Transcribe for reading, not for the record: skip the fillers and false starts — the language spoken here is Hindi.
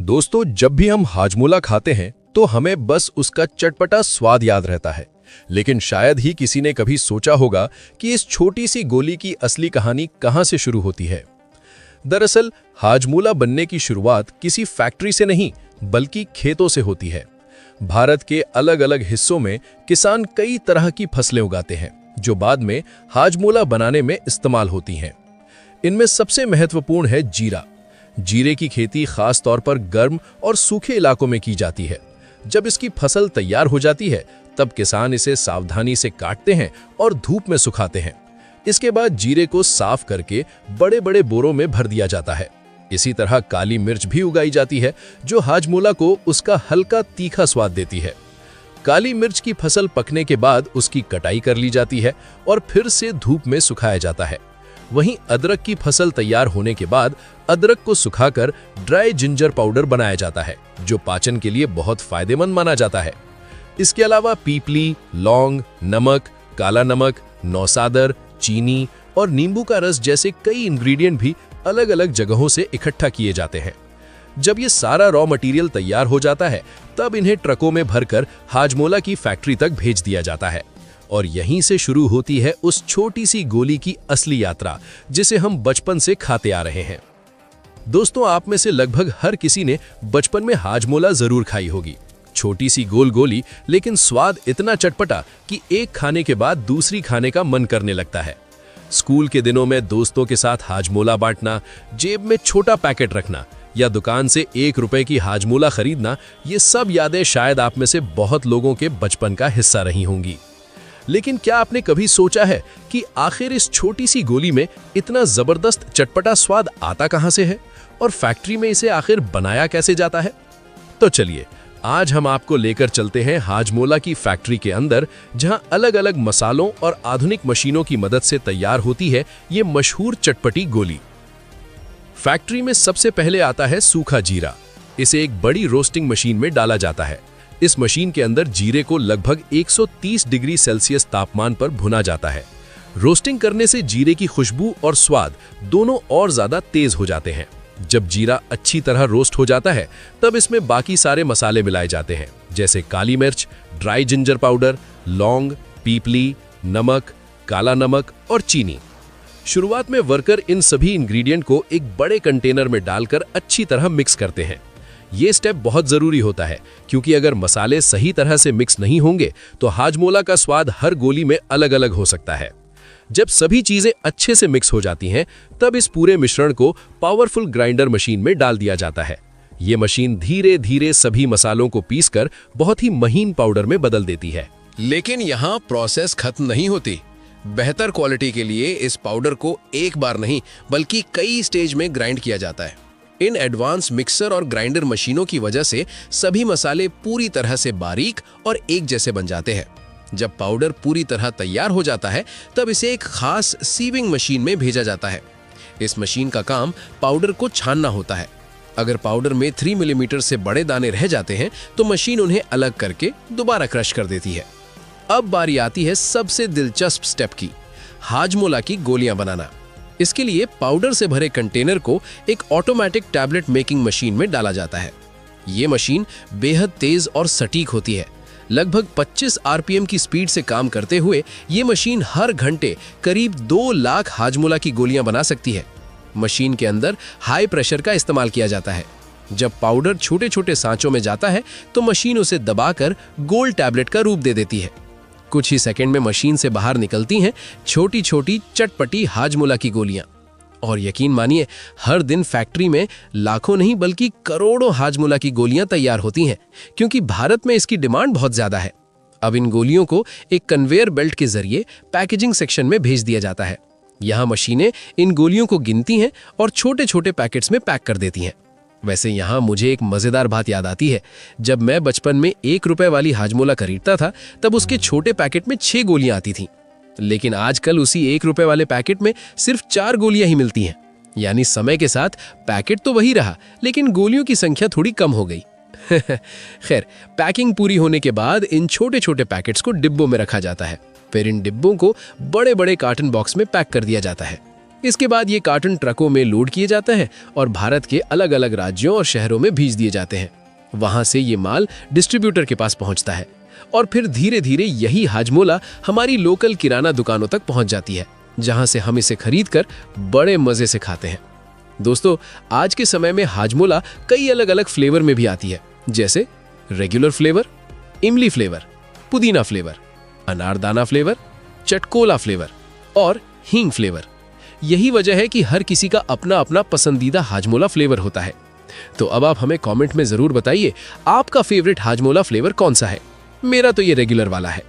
दोस्तों, जब भी हम हाजमोला खाते हैं तो हमें बस उसका चटपटा स्वाद याद रहता है। लेकिन शायद ही किसी ने कभी सोचा होगा कि इस छोटी सी गोली की असली कहानी कहां से शुरू होती है। दरअसल हाजमोला बनने की शुरुआत किसी फैक्ट्री से नहीं बल्कि खेतों से होती है। भारत के अलग अलग हिस्सों में किसान कई तरह की फसलें उगाते हैं जो बाद में हाजमोला बनाने में इस्तेमाल होती हैं। इनमें सबसे महत्वपूर्ण है जीरा। जीरे की खेती खास तौर पर गर्म और सूखे इलाकों में की जाती है। जब इसकी फसल तैयार हो जाती है तब किसान इसे सावधानी से काटते हैं और धूप में सुखाते हैं। इसके बाद जीरे को साफ करके बड़े बड़े बोरों में भर दिया जाता है। इसी तरह काली मिर्च भी उगाई जाती है जो हाजमोला को उसका हल्का तीखा स्वाद देती है। काली मिर्च की फसल पकने के बाद उसकी कटाई कर ली जाती है और फिर से धूप में सुखाया जाता है। वहीं अदरक की फसल तैयार होने के बाद अदरक को सुखाकर ड्राई जिंजर पाउडर बनाया जाता है जो पाचन के लिए बहुत फायदेमंद माना जाता है। इसके अलावा पीपली, लौंग, नमक, काला नमक, नौसादर, चीनी और नींबू का रस जैसे कई इंग्रेडिएंट भी अलग अलग जगहों से इकट्ठा किए जाते हैं। जब ये सारा रॉ मटेरियल तैयार हो जाता है तब इन्हें ट्रकों में भरकर हाजमोला की फैक्ट्री तक भेज दिया जाता है। और यहीं से शुरू होती है उस छोटी सी गोली की असली यात्रा जिसे हम बचपन से खाते आ रहे हैं। दोस्तों, आप में से लगभग हर किसी ने बचपन में हाजमोला जरूर खाई होगी। छोटी सी गोल गोली, लेकिन स्वाद इतना चटपटा कि एक खाने के बाद दूसरी खाने का मन करने लगता है। स्कूल के दिनों में दोस्तों के साथ हाजमोला बांटना, जेब में छोटा पैकेट रखना या दुकान से 1 रुपए की हाजमोला खरीदना, ये सब यादें शायद आप में से बहुत लोगों के बचपन का हिस्सा रही होंगी। लेकिन क्या आपने कभी सोचा है कि आखिर इस छोटी सी गोली में इतना जबरदस्त चटपटा स्वाद आता कहां से है और फैक्ट्री में इसे आखिर बनाया कैसे जाता है? तो चलिए आज हम आपको लेकर चलते हैं हाजमोला की फैक्ट्री के अंदर, जहां अलग अलग मसालों और आधुनिक मशीनों की मदद से तैयार होती है ये मशहूर चटपटी गोली। फैक्ट्री में सबसे पहले आता है सूखा जीरा। इसे एक बड़ी रोस्टिंग मशीन में डाला जाता है। इस मशीन के अंदर जीरे को लगभग 130 डिग्री सेल्सियस तापमान पर भुना जाता है। रोस्टिंग करने से जीरे की खुशबू और स्वाद दोनों और ज्यादा तेज हो जाते हैं। जब जीरा अच्छी तरह रोस्ट हो जाता है तब इसमें बाकी सारे मसाले मिलाए जाते हैं, जैसे काली मिर्च, ड्राई जिंजर पाउडर, लौंग, पीपली, नमक, काला नमक और चीनी। शुरुआत में वर्कर इन सभी इंग्रेडिएंट को एक बड़े कंटेनर में डालकर अच्छी तरह मिक्स करते हैं। ये स्टेप बहुत जरूरी होता है क्योंकि अगर मसाले सही तरह से मिक्स नहीं होंगे तो हाजमोला का स्वाद हर गोली में अलग अलग हो सकता है। जब सभी चीजें अच्छे से मिक्स हो जाती हैं तब इस पूरे मिश्रण को पावरफुल ग्राइंडर मशीन में डाल दिया जाता है। ये मशीन धीरे धीरे सभी मसालों को पीसकर बहुत ही महीन पाउडर में बदल देती है। लेकिन यहाँ प्रोसेस खत्म नहीं होती। बेहतर क्वालिटी के लिए इस पाउडर को एक बार नहीं बल्कि कई स्टेज में ग्राइंड किया जाता है। इन एडवांस मिक्सर और ग्राइंडर मशीनों की वजह से सभी मसाले पूरी तरह से बारीक और एक जैसे बन जाते हैं। जब पाउडर पूरी तरह तैयार हो जाता है तब इसे एक खास सीविंग मशीन में भेजा जाता है। इस मशीन का काम पाउडर को छानना होता है। अगर पाउडर में 3 मिलीमीटर से बड़े दाने रह जाते हैं तो मशीन उन्हें अलग करके दोबारा क्रश कर देती है। अब बारी आती है सबसे दिलचस्प स्टेप की, हाजमोला की गोलियां बनाना। इसके लिए पाउडर से भरे कंटेनर को एक ऑटोमेटिक टैबलेट मेकिंग मशीन में डाला जाता है। ये मशीन बेहद तेज और सटीक होती है। लगभग 25 आरपीएम की स्पीड से काम करते हुए ये मशीन हर घंटे करीब 2 लाख हाजमोला की गोलियां बना सकती है। मशीन के अंदर हाई प्रेशर का इस्तेमाल किया जाता है। जब पाउडर छोटे छोटे सांचों में जाता है तो मशीन उसे दबाकर गोल टैबलेट का रूप दे देती है। कुछ ही सेकंड में मशीन से बाहर निकलती हैं छोटी छोटी चटपटी हाजमोला की गोलियां। और यकीन मानिए, हर दिन फैक्ट्री में लाखों नहीं बल्कि करोड़ों हाजमोला की गोलियां तैयार होती हैं क्योंकि भारत में इसकी डिमांड बहुत ज्यादा है। अब इन गोलियों को एक कन्वेयर बेल्ट के जरिए पैकेजिंग सेक्शन में भेज दिया जाता है। यहाँ मशीनें इन गोलियों को गिनती हैं और छोटे छोटे पैकेट्स में पैक कर देती हैं। वैसे यहाँ मुझे एक मजेदार बात याद आती है। जब मैं बचपन में 1 रुपए वाली हाजमोला खरीदता था तब उसके छोटे पैकेट में 6 गोलियां आती थीं। लेकिन आजकल उसी 1 रुपए वाले पैकेट में सिर्फ 4 गोलियां ही मिलती हैं। यानी समय के साथ पैकेट तो वही रहा लेकिन गोलियों की संख्या थोड़ी कम हो गई। खैर, पैकिंग पूरी होने के बाद इन छोटे छोटे पैकेट्स को डिब्बों में रखा जाता है। फिर इन डिब्बों को बड़े बड़े कार्टन बॉक्स में पैक कर दिया जाता है। इसके बाद ये कार्टन ट्रकों में लोड किए जाते हैं और भारत के अलग अलग राज्यों और शहरों में भेज दिए जाते हैं। वहां से ये माल डिस्ट्रीब्यूटर के पास पहुंचता है और फिर धीरे धीरे यही हाजमोला हमारी लोकल किराना दुकानों तक पहुंच जाती है, जहां से हम इसे खरीदकर बड़े मजे से खाते हैं। दोस्तों, आज के समय में हाजमोला कई अलग अलग फ्लेवर में भी आती है, जैसे रेगुलर फ्लेवर, इमली फ्लेवर, पुदीना फ्लेवर, अनारदाना फ्लेवर, चटकोला फ्लेवर और हींग फ्लेवर। यही वजह है कि हर किसी का अपना अपना पसंदीदा हाजमोला फ्लेवर होता है। तो अब आप हमें कमेंट में जरूर बताइए, आपका फेवरेट हाजमोला फ्लेवर कौन सा है। मेरा तो ये रेगुलर वाला है।